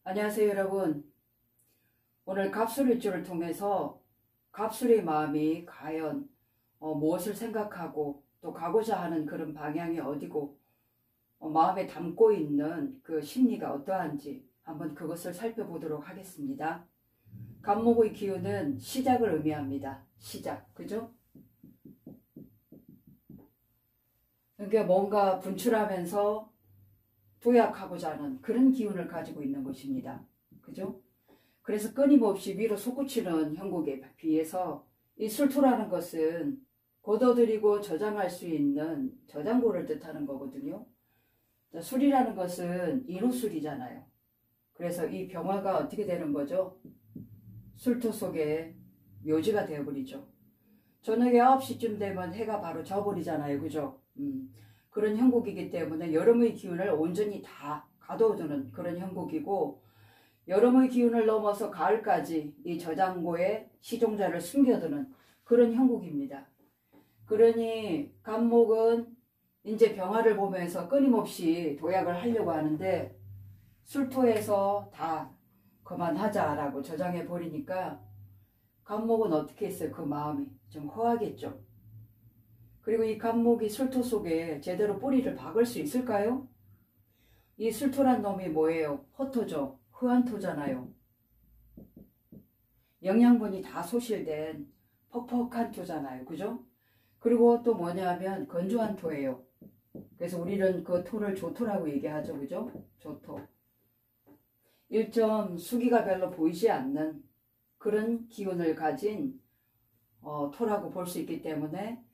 안녕하세요 여러분. 오늘 갑술일주를 통해서 갑술의 마음이 과연 무엇을 생각하고 또 가고자 하는 그런 방향이 어디고 마음에 담고 있는 그 심리가 어떠한지 한번 그것을 살펴보도록 하겠습니다. 갑목의 기운은 시작을 의미합니다. 시작, 그죠? 그러니까 뭔가 분출하면서 도약하고자 하는 그런 기운을 가지고 있는 것입니다. 그죠? 그래서 끊임없이 위로 솟구치는 형국에 비해서 이 술토라는 것은 걷어들이고 저장할 수 있는 저장고를 뜻하는 거거든요. 술이라는 것은 인후술이잖아요. 그래서 이 병화가 어떻게 되는 거죠? 술토 속에 묘지가 되어버리죠. 저녁에 9시쯤 되면 해가 바로 져버리잖아요. 그죠? 그런 형국이기 때문에 여름의 기운을 온전히 다 가둬두는 그런 형국이고, 여름의 기운을 넘어서 가을까지 이 저장고에 시종자를 숨겨두는 그런 형국입니다. 그러니 갑목은 이제 병화를 보면서 끊임없이 도약을 하려고 하는데 술토에서 다 그만하자라고 저장해 버리니까 갑목은 어떻게 했어요? 그 마음이 좀 허하겠죠. 그리고 이 갑목이 술토 속에 제대로 뿌리를 박을 수 있을까요? 이 술토란 놈이 뭐예요? 허토죠. 흐한토잖아요. 영양분이 다 소실된 퍽퍽한 토잖아요. 그죠? 그리고 또 뭐냐면 건조한 토예요. 그래서 우리는 그 토를 조토라고 얘기하죠. 그죠? 조토. 1점 수기가 별로 보이지 않는 그런 기운을 가진 토라고 볼 수 있기 때문에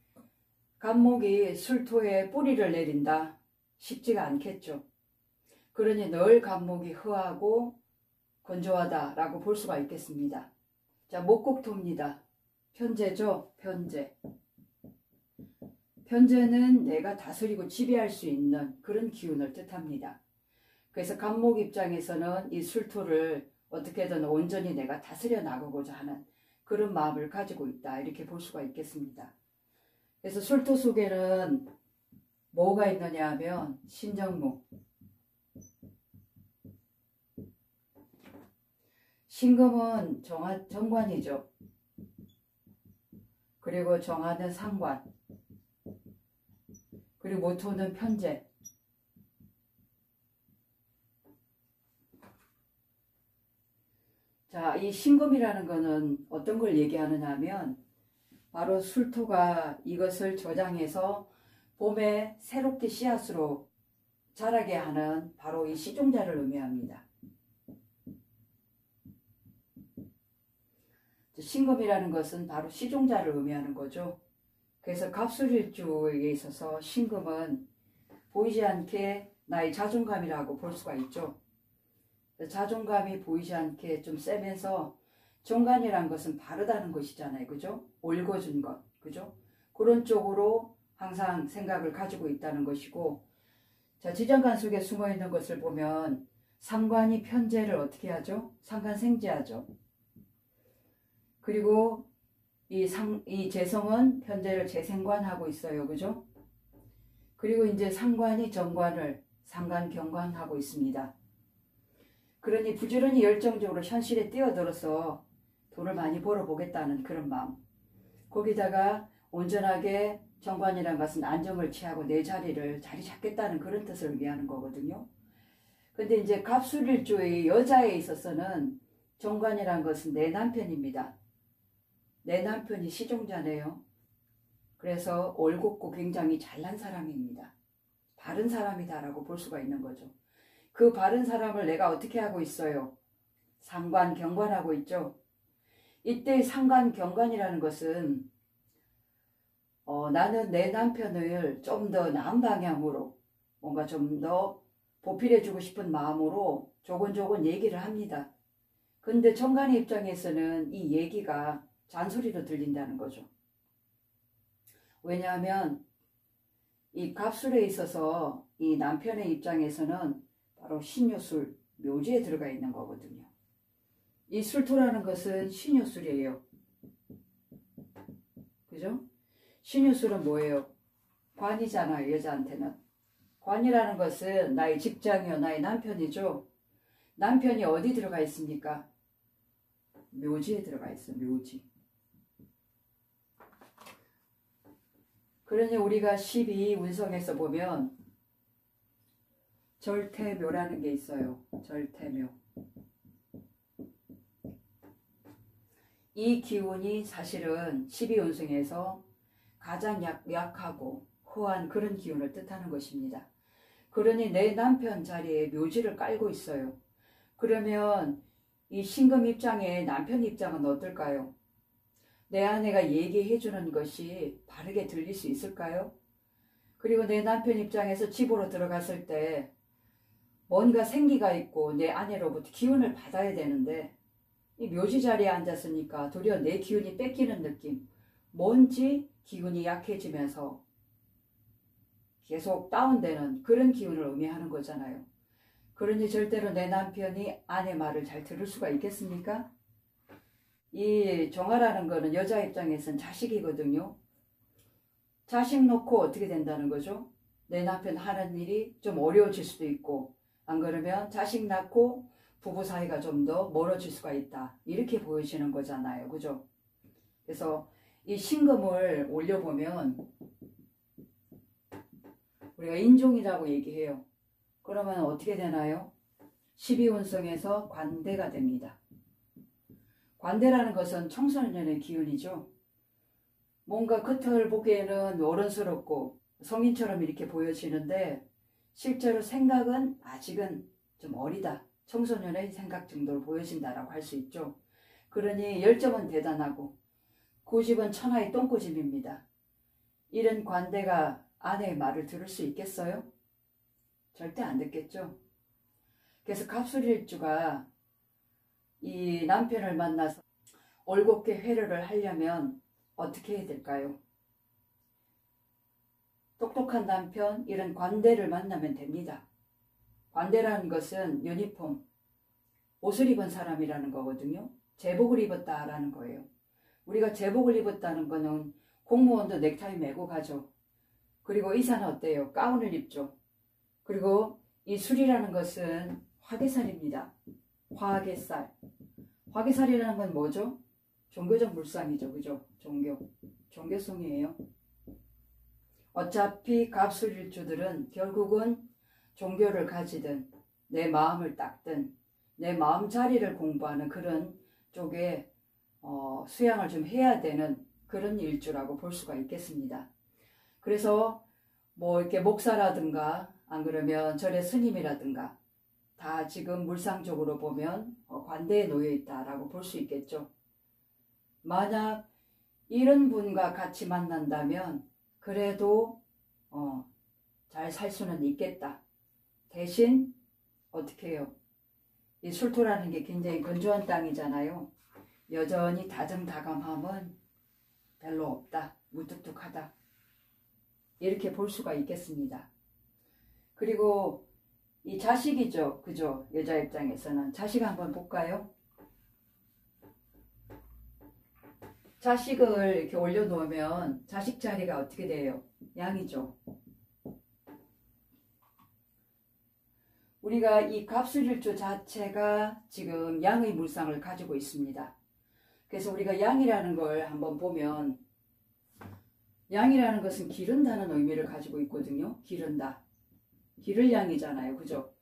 갑목이 술토에 뿌리를 내린다? 쉽지가 않겠죠. 그러니 늘 갑목이 흐하고 건조하다라고 볼 수가 있겠습니다. 자, 목국토입니다. 편재죠? 편재. 편재는 내가 다스리고 지배할 수 있는 그런 기운을 뜻합니다. 그래서 갑목 입장에서는 이 술토를 어떻게든 온전히 내가 다스려 나가고자 하는 그런 마음을 가지고 있다, 이렇게 볼 수가 있겠습니다. 그래서 술토 속에는 뭐가 있느냐 하면 신정무, 신금은 정관이죠. 그리고 정화는 상관, 그리고 모토는 편재. 자, 이 신금이라는 거는 어떤 걸 얘기하느냐 하면 바로 술토가 이것을 저장해서 봄에 새롭게 씨앗으로 자라게 하는 바로 이 시종자를 의미합니다. 신금이라는 것은 바로 시종자를 의미하는 거죠. 그래서 갑술일주에 있어서 신금은 보이지 않게 나의 자존감이라고 볼 수가 있죠. 자존감이 보이지 않게 좀 세면서 정관이란 것은 바르다는 것이잖아요. 그죠? 옳거준 것. 그죠? 그런 쪽으로 항상 생각을 가지고 있다는 것이고, 자, 지정관 속에 숨어 있는 것을 보면 상관이 편재를 어떻게 하죠? 상관생재하죠. 그리고 이 재성은 편재를 재생관하고 있어요. 그죠? 그리고 이제 상관이 정관을 상관경관하고 있습니다. 그러니 부지런히 열정적으로 현실에 뛰어들어서 돈을 많이 벌어보겠다는 그런 마음. 거기다가 온전하게 정관이라는 것은 안정을 취하고 내 자리를 자리 잡겠다는 그런 뜻을 의미하는 거거든요. 근데 이제 갑술일주의 여자에 있어서는 정관이라는 것은 내 남편입니다. 내 남편이 시종자네요. 그래서 올곧고 굉장히 잘난 사람입니다. 바른 사람이다라고 볼 수가 있는 거죠. 그 바른 사람을 내가 어떻게 하고 있어요? 상관, 경관하고 있죠. 이때 상관, 경관이라는 것은 나는 내 남편을 좀 더 나은 방향으로 뭔가 좀 더 보필해주고 싶은 마음으로 조곤조곤 얘기를 합니다. 근데 정관의 입장에서는 이 얘기가 잔소리로 들린다는 거죠. 왜냐하면 이 갑술에 있어서 이 남편의 입장에서는 바로 신유술, 묘지에 들어가 있는 거거든요. 이 술토라는 것은 신유술이에요. 그죠? 신유술은 뭐예요? 관이잖아요, 여자한테는. 관이라는 것은 나의 직장이요, 나의 남편이죠. 남편이 어디 들어가 있습니까? 묘지에 들어가 있어. 묘지. 그러니 우리가 12운성에서 보면 절태묘라는 게 있어요. 절태묘. 이 기운이 사실은 12운성에서 가장 약하고 호한 그런 기운을 뜻하는 것입니다. 그러니 내 남편 자리에 묘지를 깔고 있어요. 그러면 이 신금 입장에 남편 입장은 어떨까요? 내 아내가 얘기해 주는 것이 바르게 들릴 수 있을까요? 그리고 내 남편 입장에서 집으로 들어갔을 때 뭔가 생기가 있고 내 아내로부터 기운을 받아야 되는데 이 묘지 자리에 앉았으니까 도리어 내 기운이 뺏기는 느낌, 뭔지 기운이 약해지면서 계속 다운되는 그런 기운을 의미하는 거잖아요. 그러니 절대로 내 남편이 아내 말을 잘 들을 수가 있겠습니까? 이 정화라는 거는 여자 입장에서는 자식이거든요. 자식 놓고 어떻게 된다는 거죠? 내 남편 하는 일이 좀 어려워질 수도 있고, 안 그러면 자식 낳고 부부 사이가 좀 더 멀어질 수가 있다. 이렇게 보여지는 거잖아요. 그죠? 그래서 이 신금을 올려보면 우리가 인종이라고 얘기해요. 그러면 어떻게 되나요? 12운성에서 관대가 됩니다. 관대라는 것은 청소년의 기운이죠. 뭔가 겉을 보기에는 어른스럽고 성인처럼 이렇게 보여지는데 실제로 생각은 아직은 좀 어리다. 청소년의 생각 정도로 보여진다라고 할 수 있죠. 그러니 열정은 대단하고 고집은 천하의 똥고집입니다. 이런 관대가 아내의 말을 들을 수 있겠어요? 절대 안 듣겠죠. 그래서 갑술일주가 이 남편을 만나서 올곧게 회로를 하려면 어떻게 해야 될까요? 똑똑한 남편, 이런 관대를 만나면 됩니다. 관대라는 것은 유니폼, 옷을 입은 사람이라는 거거든요. 제복을 입었다라는 거예요. 우리가 제복을 입었다는 거는 공무원도 넥타이 메고 가죠. 그리고 의사는 어때요? 가운을 입죠. 그리고 이 술이라는 것은 화개살입니다. 화개살. 화개살이라는 건 뭐죠? 종교적 물상이죠. 그죠? 종교송이에요. 어차피 갑술일주들은 결국은 종교를 가지든 내 마음을 닦든 내 마음자리를 공부하는 그런 쪽에 수양을 좀 해야 되는 그런 일주라고 볼 수가 있겠습니다. 그래서 뭐 이렇게 목사라든가 안 그러면 절의 스님이라든가 다 지금 물상적으로 보면 관대에 놓여 있다라고 볼 수 있겠죠. 만약 이런 분과 같이 만난다면 그래도 잘 살 수는 있겠다. 대신 어떻게 해요? 이 술토라는 게 굉장히 건조한 땅이잖아요. 여전히 다정다감함은 별로 없다. 무뚝뚝하다. 이렇게 볼 수가 있겠습니다. 그리고 이 자식이죠. 그죠? 여자 입장에서는. 자식 한번 볼까요? 자식을 이렇게 올려놓으면 자식 자리가 어떻게 돼요? 양이죠. 우리가 이 갑술일주 자체가 지금 양의 물상을 가지고 있습니다. 그래서 우리가 양이라는 걸 한번 보면 양이라는 것은 기른다는 의미를 가지고 있거든요. 기른다. 기를 양이잖아요. 그죠?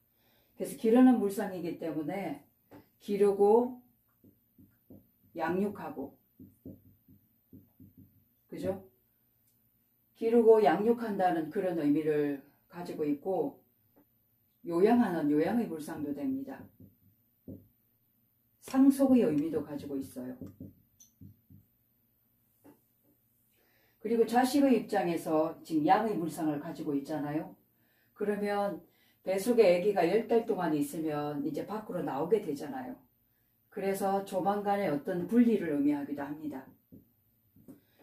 그래서 기르는 물상이기 때문에 기르고 양육하고 그죠? 기르고 양육한다는 그런 의미를 가지고 있고 요양하는 요양의 물상도 됩니다. 상속의 의미도 가지고 있어요. 그리고 자식의 입장에서 지금 양의 물상을 가지고 있잖아요. 그러면 뱃속에 아기가 10달 동안 있으면 이제 밖으로 나오게 되잖아요. 그래서 조만간에 어떤 분리를 의미하기도 합니다.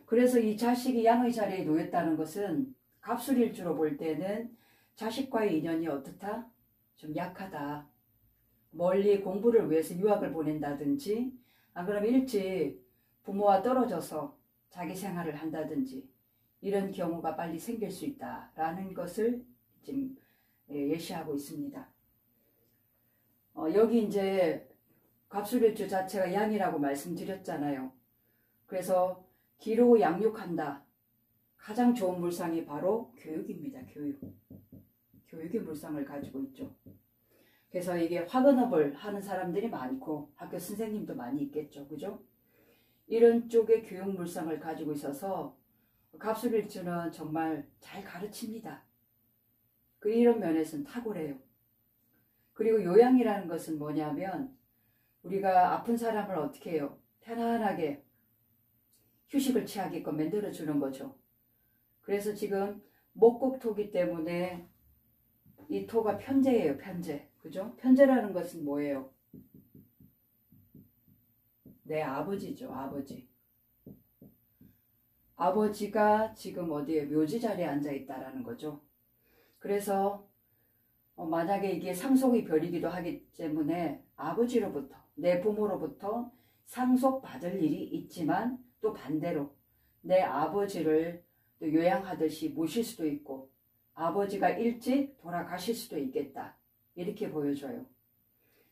그래서 이 자식이 양의 자리에 놓였다는 것은 갑술일주로 볼 때는 자식과의 인연이 어떻다? 좀 약하다. 멀리 공부를 위해서 유학을 보낸다든지 안 그러면 일찍 부모와 떨어져서 자기 생활을 한다든지 이런 경우가 빨리 생길 수 있다라는 것을 지금 예시하고 있습니다. 여기 이제 갑술일주 자체가 양이라고 말씀드렸잖아요. 그래서 기로 양육한다. 가장 좋은 물상이 바로 교육입니다. 교육. 교육의 물상을 가지고 있죠. 그래서 이게 화근업을 하는 사람들이 많고 학교 선생님도 많이 있겠죠. 그죠? 이런 쪽의 교육 물상을 가지고 있어서 갑술일주는 정말 잘 가르칩니다. 이런 면에서는 탁월해요. 그리고 요양이라는 것은 뭐냐면 우리가 아픈 사람을 어떻게 해요? 편안하게 휴식을 취하게끔 만들어주는 거죠. 그래서 지금 목곡토기 때문에 이 토가 편재예요. 편재. 그죠? 편재라는 것은 뭐예요? 내 아버지죠. 아버지. 아버지가 지금 어디에 묘지 자리에 앉아 있다라는 거죠. 그래서 만약에 이게 상속의 별이기도 하기 때문에 아버지로부터, 내 부모로부터 상속받을 일이 있지만 또 반대로 내 아버지를 또 요양하듯이 모실 수도 있고 아버지가 일찍 돌아가실 수도 있겠다. 이렇게 보여줘요.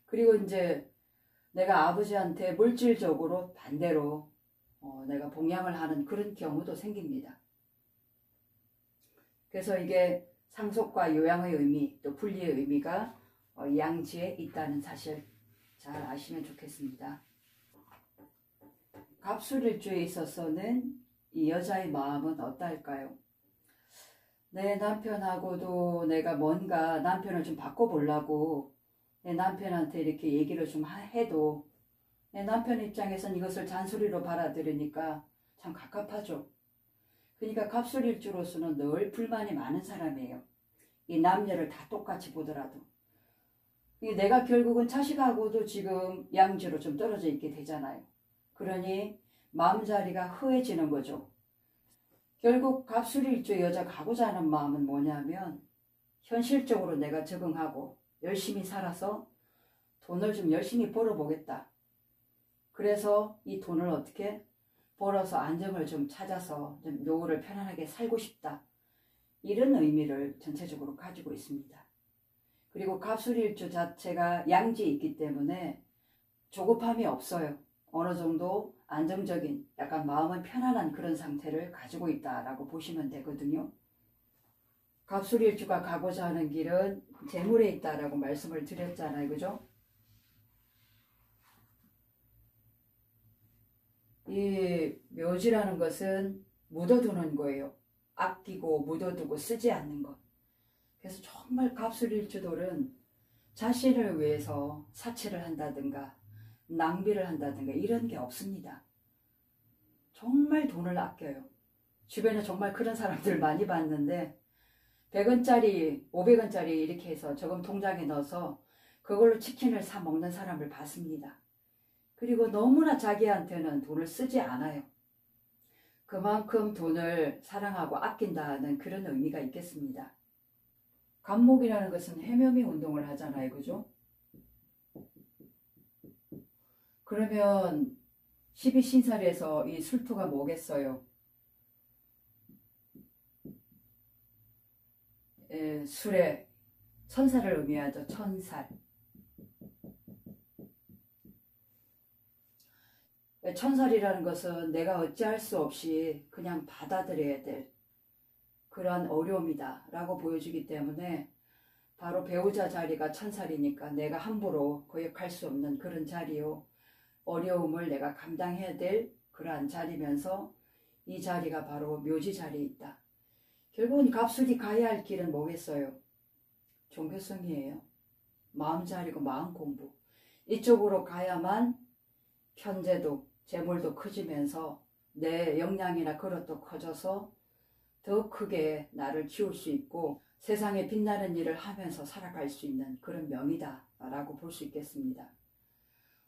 그리고 이제 내가 아버지한테 물질적으로 반대로 내가 봉양을 하는 그런 경우도 생깁니다. 그래서 이게 상속과 요양의 의미, 또 분리의 의미가 양지에 있다는 사실 잘 아시면 좋겠습니다. 갑술일주에 있어서는 이 여자의 마음은 어떨까요? 내 남편하고도 내가 뭔가 남편을 좀 바꿔보려고 내 남편한테 이렇게 얘기를 좀 해도 내 남편 입장에선 이것을 잔소리로 받아들이니까 참 갑갑하죠. 그러니까 갑술일주로서는 늘 불만이 많은 사람이에요. 이 남녀를 다 똑같이 보더라도. 내가 결국은 자식하고도 지금 양지로 좀 떨어져 있게 되잖아요. 그러니 마음자리가 허해지는 거죠. 결국 갑술일주 여자 가고자 하는 마음은 뭐냐면 현실적으로 내가 적응하고 열심히 살아서 돈을 좀 열심히 벌어보겠다. 그래서 이 돈을 어떻게 벌어서 안정을 좀 찾아서 좀 노후를 편안하게 살고 싶다. 이런 의미를 전체적으로 가지고 있습니다. 그리고 갑술일주 자체가 양지에 있기 때문에 조급함이 없어요. 어느 정도 안정적인 약간 마음은 편안한 그런 상태를 가지고 있다라고 보시면 되거든요. 갑술일주가 가고자 하는 길은 재물에 있다라고 말씀을 드렸잖아요. 그죠? 이 묘지라는 것은 묻어두는 거예요. 아끼고 묻어두고 쓰지 않는 것. 그래서 정말 갑술일주들은 자신을 위해서 사치를 한다든가 낭비를 한다든가 이런 게 없습니다. 정말 돈을 아껴요. 주변에 정말 그런 사람들 많이 봤는데 100원짜리 500원짜리 이렇게 해서 저금 통장에 넣어서 그걸로 치킨을 사 먹는 사람을 봤습니다. 그리고 너무나 자기한테는 돈을 쓰지 않아요. 그만큼 돈을 사랑하고 아낀다는 그런 의미가 있겠습니다. 간목이라는 것은 해묘미 운동을 하잖아요. 그죠? 그러면 12신살에서 이 술토가 뭐겠어요? 술의 천살을 의미하죠. 천살. 천살이라는 것은 내가 어찌할 수 없이 그냥 받아들여야 될 그러한 어려움이다 라고 보여주기 때문에 바로 배우자 자리가 천살이니까 내가 함부로 거역할 수 없는 그런 자리요. 어려움을 내가 감당해야 될 그러한 자리면서 이 자리가 바로 묘지 자리에 있다. 결국은 갑술이 가야 할 길은 뭐겠어요? 종교성이에요. 마음 자리고 마음 공부. 이쪽으로 가야만 편재도 재물도 커지면서 내 역량이나 그릇도 커져서 더 크게 나를 키울 수 있고 세상에 빛나는 일을 하면서 살아갈 수 있는 그런 명이다 라고 볼 수 있겠습니다.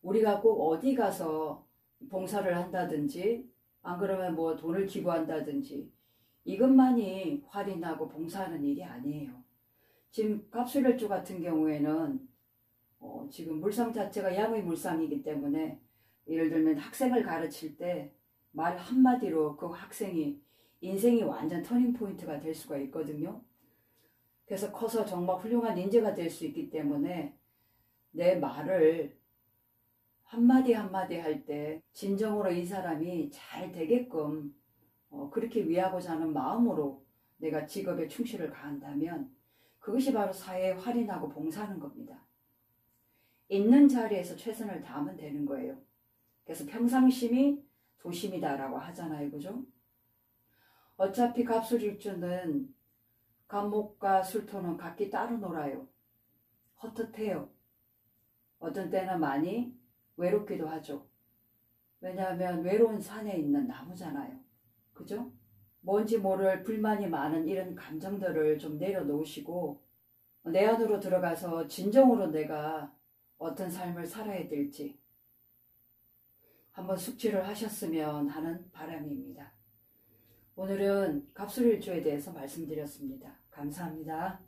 우리가 꼭 어디 가서 봉사를 한다든지 안 그러면 뭐 돈을 기부한다든지 이것만이 할인하고 봉사하는 일이 아니에요. 지금 갑술일주 같은 경우에는 지금 물상 자체가 양의 물상이기 때문에 예를 들면 학생을 가르칠 때 말 한마디로 그 학생이 인생이 완전 터닝포인트가 될 수가 있거든요. 그래서 커서 정말 훌륭한 인재가 될 수 있기 때문에 내 말을 한마디 한마디 할 때 진정으로 이 사람이 잘 되게끔 그렇게 위하고자 하는 마음으로 내가 직업에 충실을 가한다면 그것이 바로 사회에 활인하고 봉사하는 겁니다. 있는 자리에서 최선을 다하면 되는 거예요. 그래서 평상심이 도심이다라고 하잖아요. 그죠? 어차피 갑술일주는 감목과 술토는 각기 따로 놀아요. 헛헛해요. 어떤 때는 많이 외롭기도 하죠. 왜냐하면 외로운 산에 있는 나무잖아요. 그죠? 뭔지 모를 불만이 많은 이런 감정들을 좀 내려놓으시고 내 안으로 들어가서 진정으로 내가 어떤 삶을 살아야 될지 한번 숙지를 하셨으면 하는 바람입니다. 오늘은 갑술일주에 대해서 말씀드렸습니다. 감사합니다.